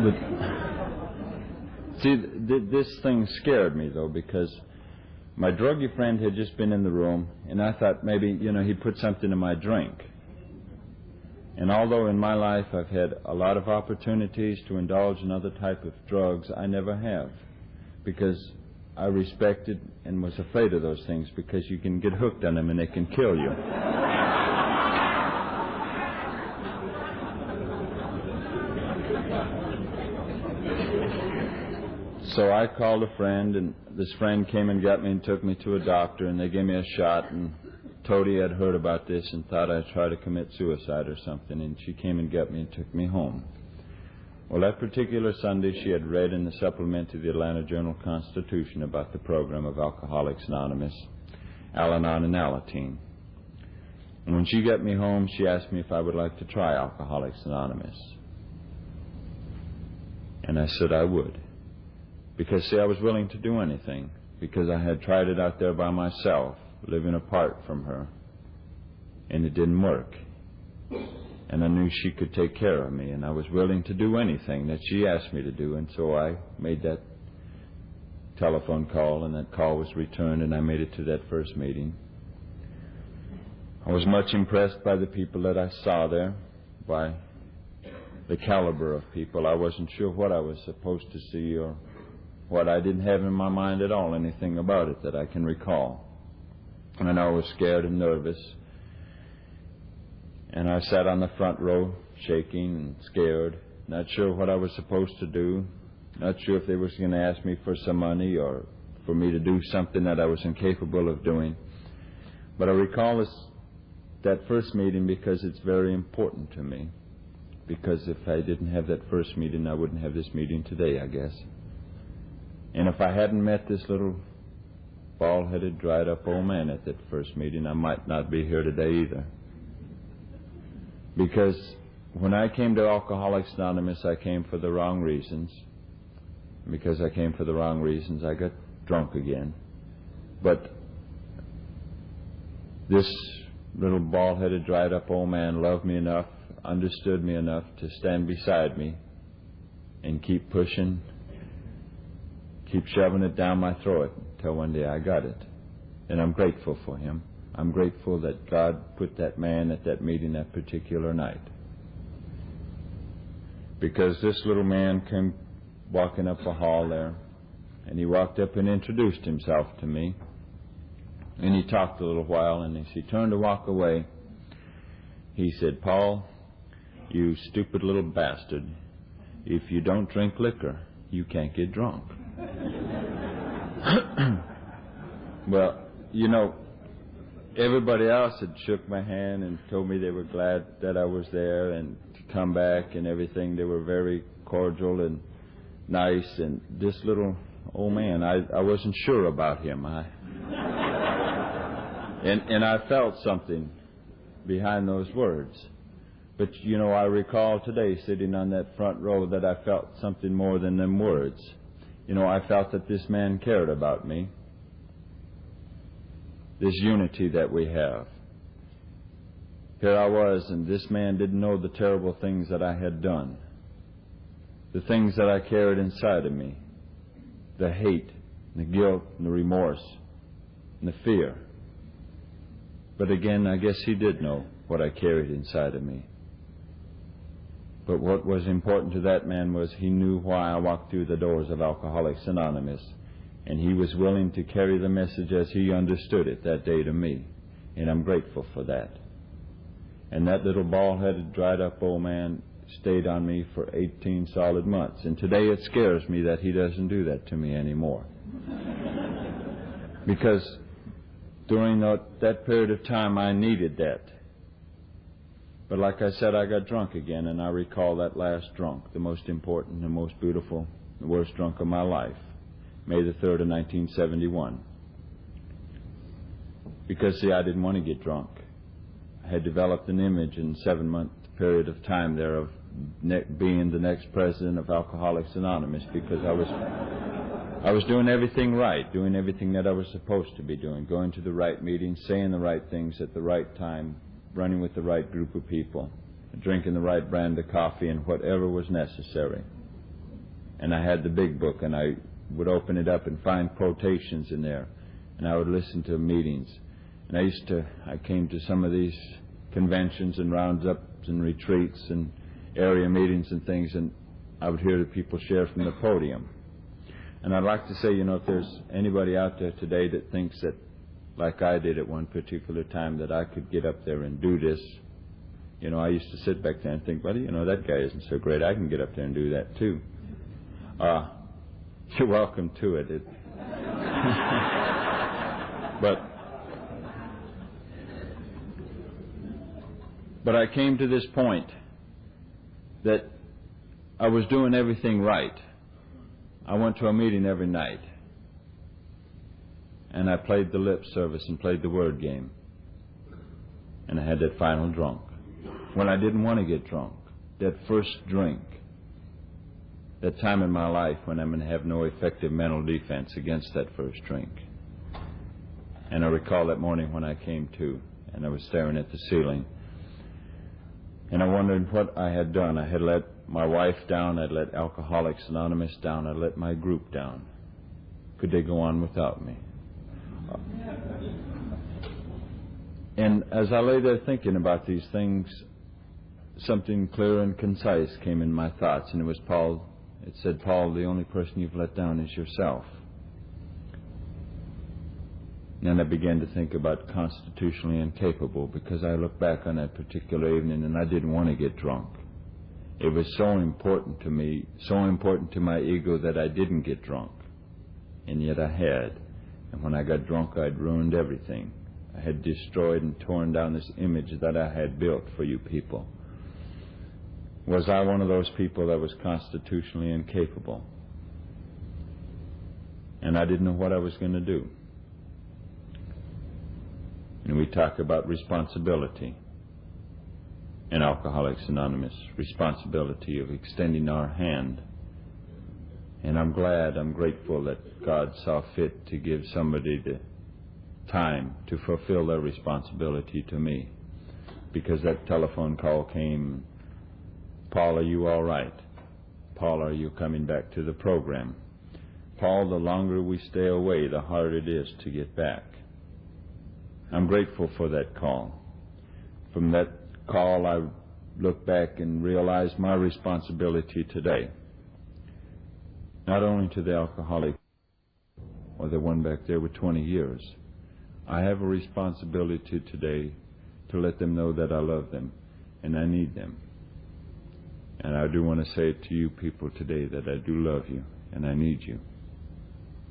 But see, this thing scared me, though, because my druggy friend had just been in the room, and I thought maybe, he put something in my drink. And although in my life I've had a lot of opportunities to indulge in other type of drugs, I never have, because I respected and was afraid of those things, because you can get hooked on them and they can kill you. So I called a friend, and this friend came and got me and took me to a doctor, and they gave me a shot, and Toady had heard about this and thought I'd try to commit suicide or something, and she came and got me and took me home. Well, that particular Sunday, she had read in the supplement to the Atlanta Journal-Constitution about the program of Alcoholics Anonymous, Al-Anon and Alateen. And when she got me home, she asked me if I would like to try Alcoholics Anonymous. And I said I would. Because, see, I was willing to do anything, because I had tried it out there by myself, living apart from her, and it didn't work. And I knew she could take care of me, and I was willing to do anything that she asked me to do, and so I made that telephone call, and that call was returned, and I made it to that first meeting. I was much impressed by the people that I saw there, by the caliber of people. I wasn't sure what I was supposed to see or what. I didn't have in my mind at all anything about it that I can recall. And I was scared and nervous. And I sat on the front row, shaking and scared, not sure what I was supposed to do, not sure if they were going to ask me for some money or for me to do something that I was incapable of doing. But I recall that first meeting because it's very important to me. Because if I didn't have that first meeting, I wouldn't have this meeting today, I guess. And if I hadn't met this little bald-headed, dried-up old man at that first meeting, I might not be here today either. Because when I came to Alcoholics Anonymous, I came for the wrong reasons. Because I came for the wrong reasons, I got drunk again. But this little bald-headed, dried-up old man loved me enough, understood me enough to stand beside me and keep pushing, keep shoving it down my throat until one day I got it. And I'm grateful for him. I'm grateful that God put that man at that meeting that particular night. because this little man came walking up the hall there, and he walked up and introduced himself to me, and he talked a little while, and as he turned to walk away, he said, "Paul, you stupid little bastard, if you don't drink liquor, you can't get drunk." Well, you know, everybody else had shook my hand and told me they were glad that I was there and to come back and everything. They were very cordial and nice, and this little old man, I wasn't sure about him. And I felt something behind those words. But, you know, I recall today sitting on that front row that I felt something more than them words. You know, I felt that this man cared about me. This unity that we have. Here I was, and this man didn't know the terrible things that I had done. The things that I carried inside of me. The hate, the guilt, and the remorse, and the fear. But again, I guess he did know what I carried inside of me. But what was important to that man was he knew why I walked through the doors of Alcoholics Anonymous, and he was willing to carry the message as he understood it that day to me, and I'm grateful for that. And that little bald-headed, dried-up old man stayed on me for 18 solid months, and today it scares me that he doesn't do that to me anymore. Because during that period of time, I needed that. But like I said, I got drunk again, and I recall that last drunk, the most important, the most beautiful, the worst drunk of my life, May the 3rd of 1971. Because, see, I didn't want to get drunk. I had developed an image in a 7-month period of time there of being the next president of Alcoholics Anonymous, because I was doing everything right, doing everything that I was supposed to be doing, going to the right meetings, saying the right things at the right time, running with the right group of people, drinking the right brand of coffee and whatever was necessary. And I had the big book, and I would open it up and find quotations in there, and I would listen to meetings. And I came to some of these conventions and roundups and retreats and area meetings and things, and I would hear the people share from the podium. And I'd like to say, you know, if there's anybody out there today that thinks that, like I did at one particular time, that I could get up there and do this, you know, I used to sit back there and think, well, you know, that guy isn't so great. I can get up there and do that too. You're welcome to it. But I came to this point that I was doing everything right. I went to a meeting every night, and I played the lip service and played the word game, and I had that final drunk. When I didn't want to get drunk, that first drink, that time in my life when I'm going to have no effective mental defense against that first drink. And I recall that morning when I came to, and I was staring at the ceiling, and I wondered what I had done. I had let my wife down, I'd let Alcoholics Anonymous down, I'd let my group down. Could they go on without me? And as I lay there thinking about these things, something clear and concise came in my thoughts, and it was Paul. It said, Paul, the only person you've let down is yourself. And then I began to think about constitutionally incapable, because I looked back on that particular evening and I didn't want to get drunk. It was so important to me, so important to my ego that I didn't get drunk. And yet I had. And when I got drunk, I'd ruined everything. I had destroyed and torn down this image that I had built for you people. Was I one of those people that was constitutionally incapable? And I didn't know what I was going to do. And we talk about responsibility in Alcoholics Anonymous, responsibility of extending our hand. And I'm glad, I'm grateful that God saw fit to give somebody the time to fulfill their responsibility to me. Because that telephone call came, Paul, are you all right? Paul, are you coming back to the program? Paul, the longer we stay away, the harder it is to get back. I'm grateful for that call. From that call, I look back and realize my responsibility today, not only to the alcoholic or the one back there with 20 years. I have a responsibility today to let them know that I love them and I need them. And I do want to say it to you people today that I do love you and I need you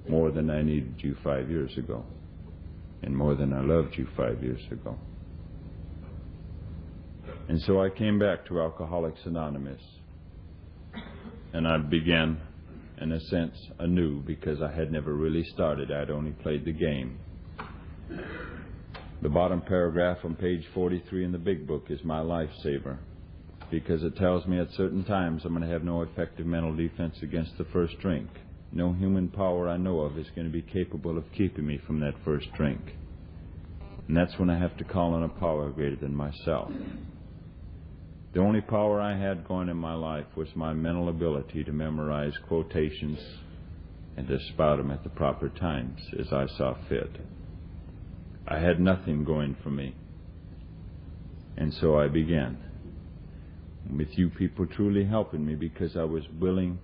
more than I needed you 5 years ago and more than I loved you 5 years ago. And so I came back to Alcoholics Anonymous and I began, in a sense, anew, because I had never really started. I'd only played the game. The bottom paragraph on page 43 in the big book is my lifesaver, because it tells me at certain times I'm going to have no effective mental defense against the first drink. No human power I know of is going to be capable of keeping me from that first drink. And that's when I have to call on a power greater than myself. The only power I had going in my life was my mental ability to memorize quotations and to spout them at the proper times as I saw fit. I had nothing going for me. And so I began, with you people truly helping me, because I was willing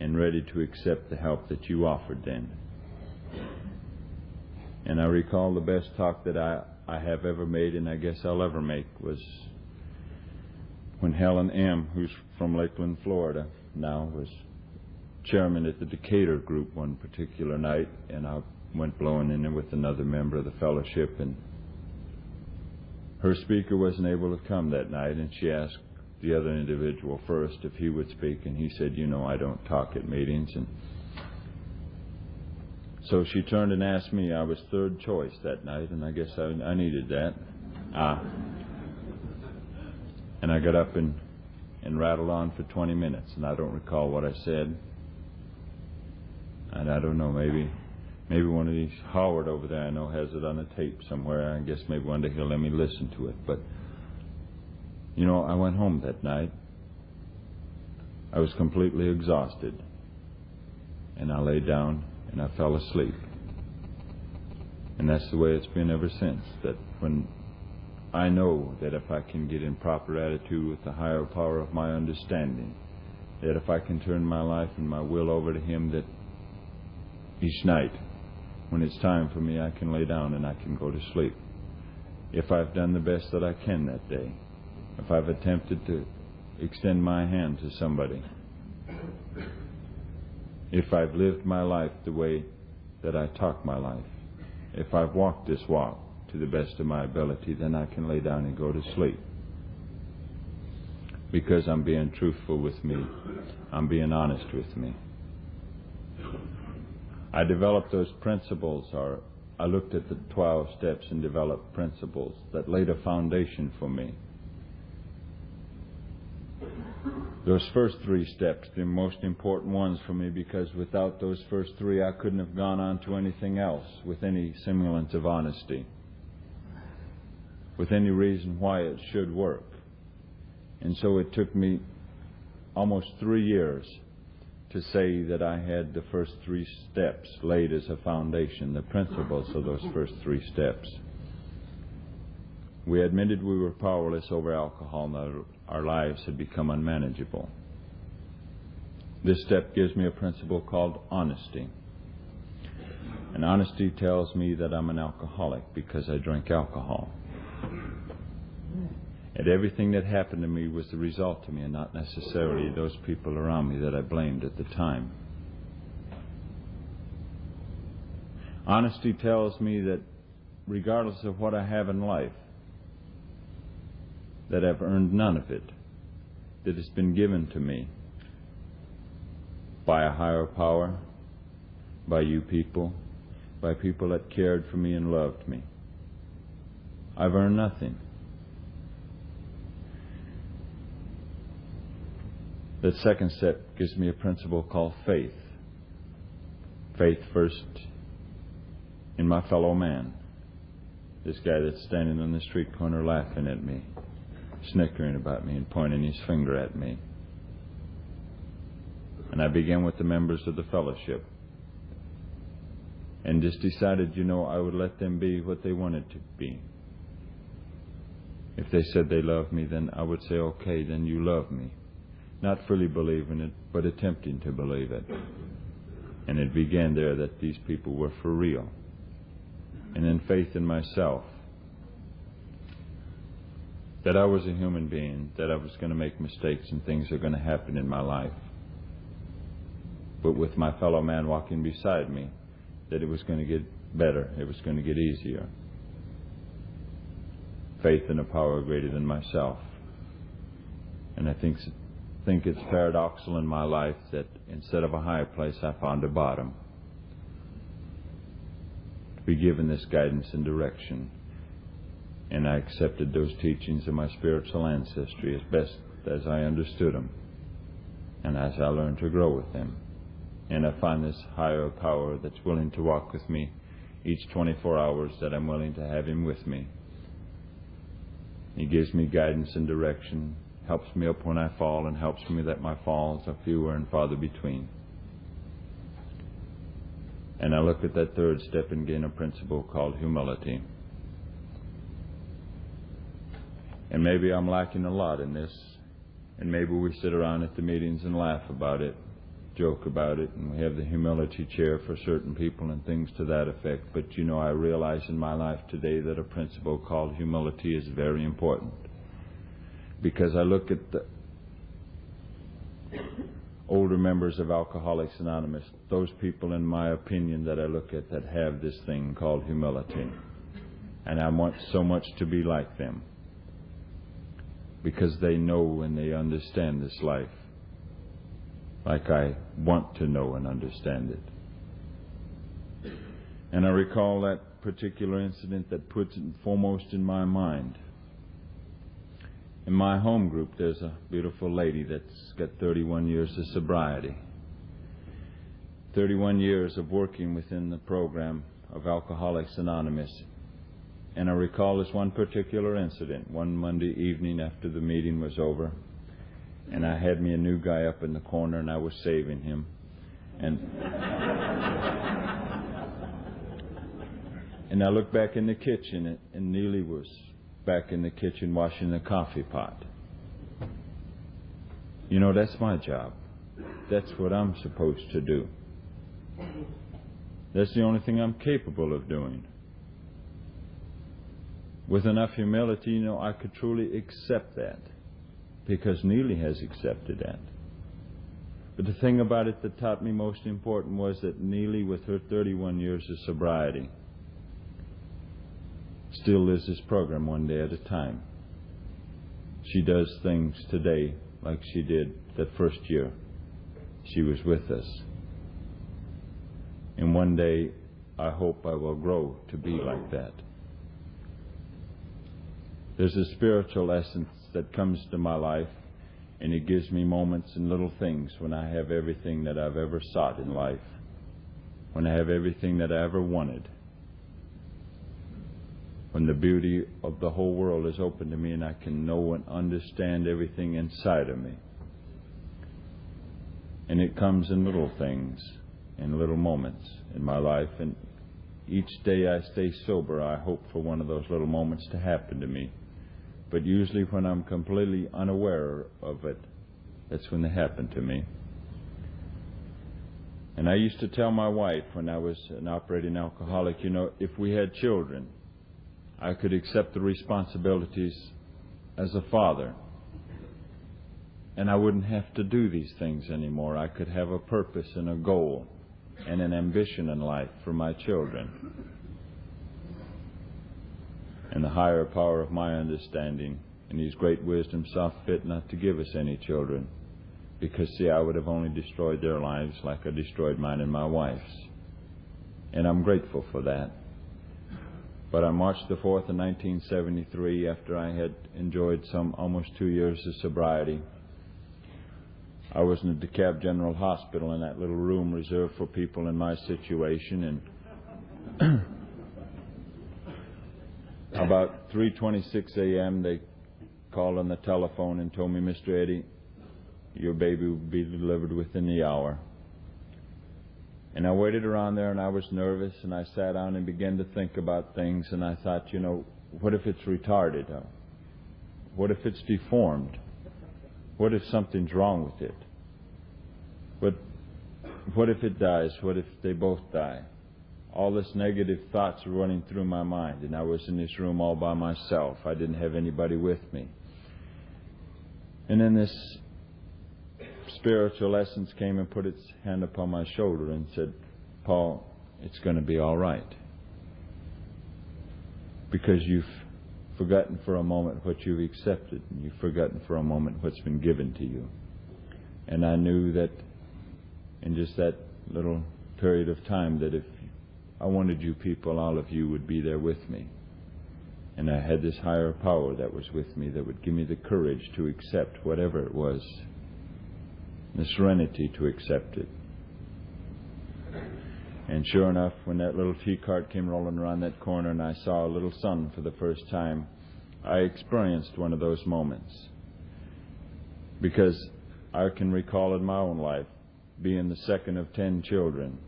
and ready to accept the help that you offered then. And I recall the best talk that I have ever made, and I guess I'll ever make, was when Helen M., who's from Lakeland, Florida, now was chairman at the Decatur group one particular night, and I went blowing in there with another member of the fellowship, and her speaker wasn't able to come that night, and she asked the other individual first if he would speak, and he said, you know, I don't talk at meetings. And so she turned and asked me. I was third choice that night, and I guess I needed that. And I got up and rattled on for 20 minutes, and I don't recall what I said. And I don't know, maybe one of these, Howard over there I know has it on a tape somewhere. I guess maybe one day he'll let me listen to it. But, you know, I went home that night. I was completely exhausted. And I lay down and I fell asleep. And that's the way it's been ever since, that when I know that if I can get in proper attitude with the higher power of my understanding, that if I can turn my life and my will over to Him, that each night, when it's time for me, I can lay down and I can go to sleep. If I've done the best that I can that day, if I've attempted to extend my hand to somebody, if I've lived my life the way that I talk my life, if I've walked this walk to the best of my ability, then I can lay down and go to sleep. Because I'm being truthful with me. I'm being honest with me. I developed those principles, or I looked at the 12 steps and developed principles that laid a foundation for me. Those first 3 steps, the most important ones for me, because without those first 3 I couldn't have gone on to anything else with any semblance of honesty, with any reason why it should work. And so it took me almost 3 years to say that I had the first 3 steps laid as a foundation, the principles of those first 3 steps. We admitted we were powerless over alcohol and that our lives had become unmanageable. This step gives me a principle called honesty. And honesty tells me that I'm an alcoholic because I drink alcohol. And everything that happened to me was the result to me, and not necessarily those people around me that I blamed at the time. Honesty tells me that regardless of what I have in life, that I've earned none of it, that it's been given to me by a higher power, by you people, by people that cared for me and loved me. I've earned nothing. The second step gives me a principle called faith. Faith first in my fellow man. This guy that's standing on the street corner laughing at me, snickering about me and pointing his finger at me. And I began with the members of the fellowship and just decided, I would let them be what they wanted to be. If they said they loved me, then I would say, okay, then you love me. Not fully believing it, but attempting to believe it. And it began there that these people were for real. And in faith in myself, that I was a human being, that I was going to make mistakes and things are going to happen in my life. But with my fellow man walking beside me, that it was going to get better, it was going to get easier. Faith in a power greater than myself. And I think it's paradoxical in my life that instead of a high place, I found a bottom. To be given this guidance and direction. And I accepted those teachings of my spiritual ancestry as best as I understood them. And as I learned to grow with them. And I find this higher power that's willing to walk with me each 24 hours that I'm willing to have Him with me. He gives me guidance and direction, helps me up when I fall, and helps me that my falls are fewer and farther between. And I look at that third step and gain a principle called humility. And maybe I'm lacking a lot in this, and maybe we sit around at the meetings and laugh about it, joke about it, and we have the humility chair for certain people and things to that effect. But you know, I realize in my life today that a principle called humility is very important. Because I look at the older members of Alcoholics Anonymous, those people in my opinion that I look at that have this thing called humility. And I want so much to be like them. Because they know and they understand this life. Like I want to know and understand it. And I recall that particular incident that puts it foremost in my mind. In my home group, there's a beautiful lady that's got 31 years of sobriety. 31 years of working within the program of Alcoholics Anonymous. And I recall this one particular incident, one Monday evening after the meeting was over. And I had me a new guy up in the corner, and I was saving him. And I looked back in the kitchen, and Neely was back in the kitchen washing the coffee pot. You know, that's my job. That's what I'm supposed to do. That's the only thing I'm capable of doing. With enough humility, you know, I could truly accept that. Because Neely has accepted that. But the thing about it that taught me most important was that Neely, with her 31 years of sobriety, still lives this program one day at a time. She does things today like she did that first year she was with us. And one day, I hope I will grow to be like that. There's a spiritual essence that comes to my life, and it gives me moments and little things when I have everything that I've ever sought in life, when I have everything that I ever wanted, when the beauty of the whole world is open to me and I can know and understand everything inside of me. And it comes in little things, in little moments in my life, and each day I stay sober, I hope for one of those little moments to happen to me. But usually when I'm completely unaware of it, that's when they happen to me. And I used to tell my wife when I was an operating alcoholic, you know, if we had children, I could accept the responsibilities as a father. And I wouldn't have to do these things anymore. I could have a purpose and a goal and an ambition in life for my children. And the higher power of my understanding and His great wisdom saw fit not to give us any children. Because, see, I would have only destroyed their lives like I destroyed mine and my wife's. And I'm grateful for that. But on March the 4th of 1973, after I had enjoyed some almost 2 years of sobriety, I was in the Decatur General Hospital in that little room reserved for people in my situation, and about 3:26 a.m. they called on the telephone and told me, Mr. Eddie, your baby will be delivered within the hour. And I waited around there, and I was nervous, and I sat down and began to think about things, and I thought, you know, what if it's retarded? What if it's deformed? What if something's wrong with it? What if it dies? What if they both die? All this negative thoughts were running through my mind, and I was in this room all by myself. I didn't have anybody with me. And then this spiritual essence came and put its hand upon my shoulder and said, Paul, it's going to be all right. Because you've forgotten for a moment what you've accepted, and you've forgotten for a moment what's been given to you. And I knew that in just that little period of time that if I wanted you people, all of you would be there with me. And I had this higher power that was with me that would give me the courage to accept whatever it was, the serenity to accept it. And sure enough, when that little tea cart came rolling around that corner and I saw a little son for the first time, I experienced one of those moments. Because I can recall in my own life being the second of 10 children.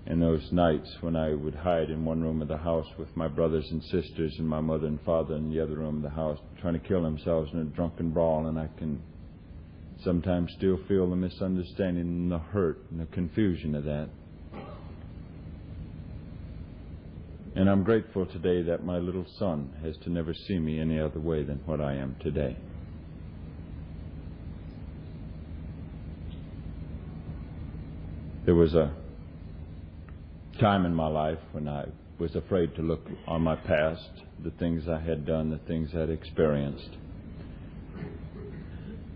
And those nights when I would hide in one room of the house with my brothers and sisters and my mother and father in the other room of the house trying to kill themselves in a drunken brawl, and I can sometimes still feel the misunderstanding and the hurt and the confusion of that. And I'm grateful today that my little son has to never see me any other way than what I am today. There was a time in my life when I was afraid to look on my past, the things I had done, the things I had experienced.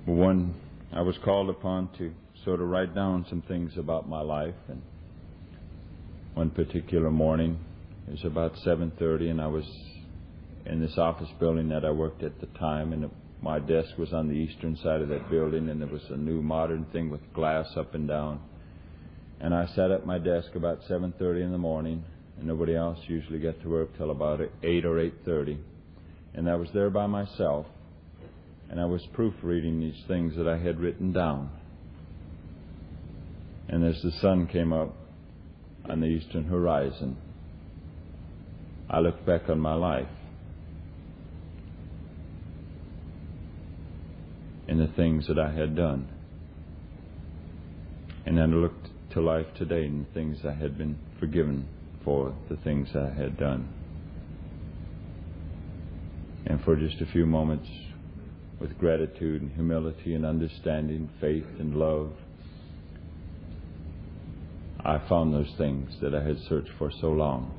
One, I was called upon to sort of write down some things about my life, and one particular morning, it was about 7:30, and I was in this office building that I worked at the time, and my desk was on the eastern side of that building, and there was a new modern thing with glass up and down. And I sat at my desk about 7:30 in the morning, and nobody else usually got to work till about 8 or 8:30. And I was there by myself, and I was proofreading these things that I had written down. And as the sun came up on the eastern horizon, I looked back on my life and the things that I had done. And then I looked to life today and the things I had been forgiven for, the things I had done. And for just a few moments, with gratitude and humility and understanding, faith and love, I found those things that I had searched for so long.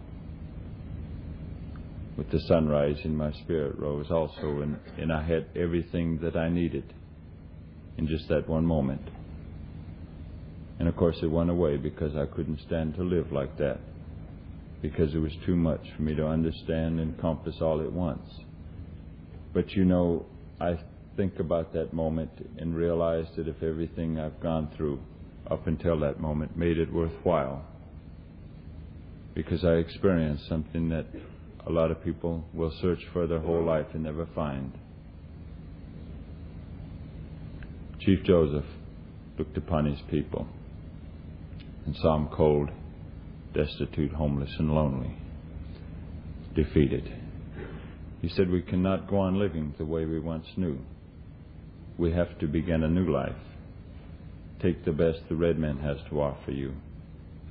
With the sunrise in my spirit rose also, and I had everything that I needed in just that one moment. And of course it went away because I couldn't stand to live like that, because it was too much for me to understand and encompass all at once. But you know, I think about that moment and realize that if everything I've gone through up until that moment made it worthwhile, because I experienced something that a lot of people will search for their whole life and never find. Chief Joseph looked upon his people and saw them cold, destitute, homeless, and lonely, defeated. He said, we cannot go on living the way we once knew. We have to begin a new life. Take the best the red man has to offer you.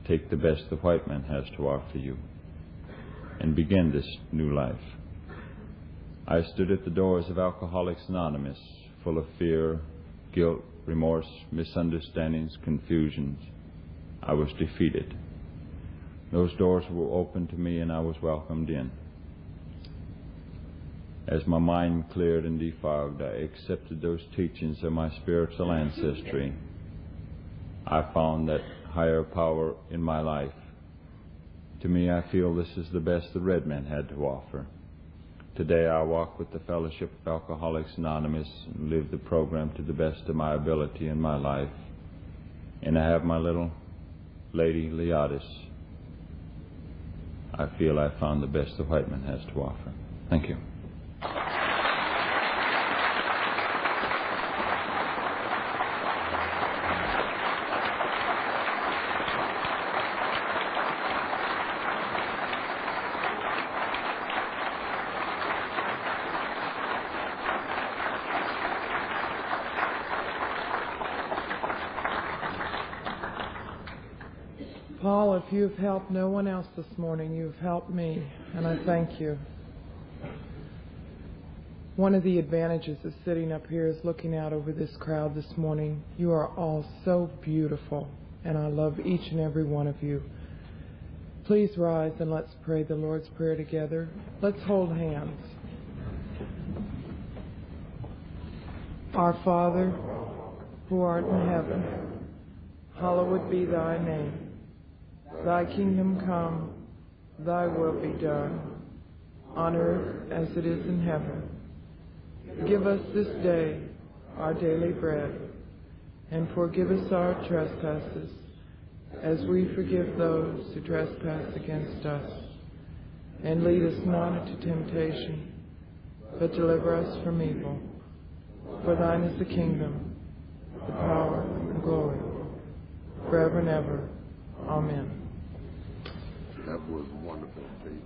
Take the best the white man has to offer you, and begin this new life. I stood at the doors of Alcoholics Anonymous, full of fear, guilt, remorse, misunderstandings, confusions. I was defeated. Those doors were open to me and I was welcomed in. As my mind cleared and defogged, I accepted those teachings of my spiritual ancestry. I found that higher power in my life. To me, I feel this is the best the red man had to offer. Today I walk with the Fellowship of Alcoholics Anonymous and live the program to the best of my ability in my life. And I have my little lady, Leotis. I feel I found the best the white man has to offer. Thank you. Paul, if you've helped no one else this morning, you've helped me, and I thank you. One of the advantages of sitting up here is looking out over this crowd this morning. You are all so beautiful, and I love each and every one of you. Please rise and let's pray the Lord's Prayer together. Let's hold hands. Our Father, who art in heaven, hallowed be thy name. Thy kingdom come, thy will be done, on earth as it is in heaven. Give us this day our daily bread, and forgive us our trespasses, as we forgive those who trespass against us. And lead us not into temptation, but deliver us from evil. For thine is the kingdom, the power, and glory, forever and ever. Amen. That was wonderful, Pete.